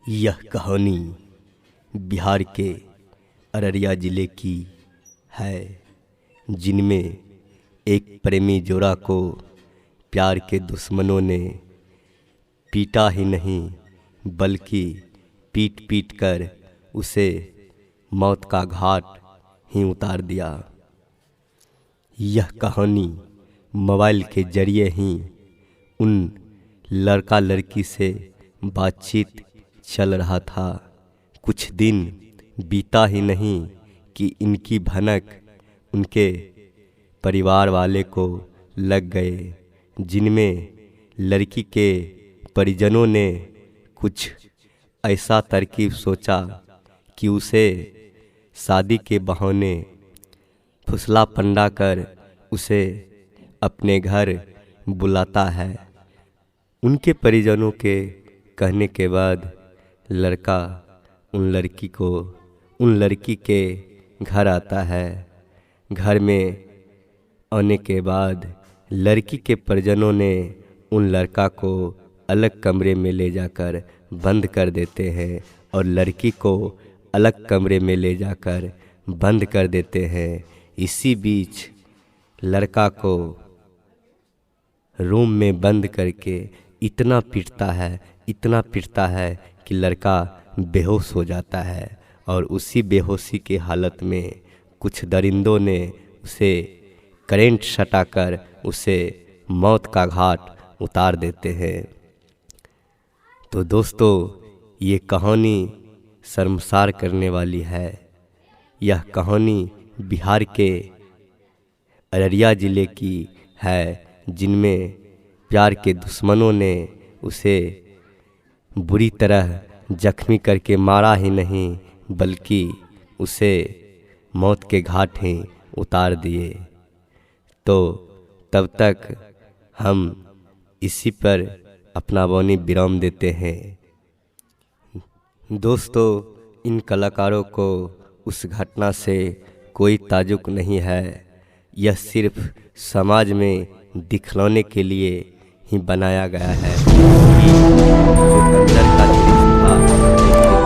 यह कहानी बिहार के अररिया ज़िले की है, जिनमें एक प्रेमी जोड़ा को प्यार के दुश्मनों ने पीटा ही नहीं बल्कि पीट पीट कर उसे मौत का घाट ही उतार दिया। यह कहानी मोबाइल के जरिए ही उन लड़का लड़की से बातचीत चल रहा था। कुछ दिन बीता ही नहीं कि इनकी भनक उनके परिवार वाले को लग गए, जिनमें लड़की के परिजनों ने कुछ ऐसा तरकीब सोचा कि उसे शादी के बहाने फुसला पंडा कर उसे अपने घर बुलाता है। उनके परिजनों के कहने के बाद लड़का उन लड़की के घर आता है। घर में आने के बाद लड़की के परिजनों ने उन लड़का को अलग कमरे में ले जाकर बंद कर देते हैं और लड़की को अलग कमरे में ले जाकर बंद कर देते हैं। इसी बीच लड़का को रूम में बंद करके इतना पीटता है कि लड़का बेहोश हो जाता है और उसी बेहोशी की हालत में कुछ दरिंदों ने उसे करंट सटाकर उसे मौत का घाट उतार देते हैं। तो दोस्तों, ये कहानी शर्मसार करने वाली है। यह कहानी बिहार के अररिया ज़िले की है, जिनमें प्यार के दुश्मनों ने उसे बुरी तरह जख्मी करके मारा ही नहीं बल्कि उसे मौत के घाट ही उतार दिए। तो तब तक हम इसी पर अपना वाणी विराम देते हैं। दोस्तों, इन कलाकारों को उस घटना से कोई ताल्लुक नहीं है। यह सिर्फ समाज में दिखलाने के लिए ही बनाया गया है कि जो अंदर का चीज़ था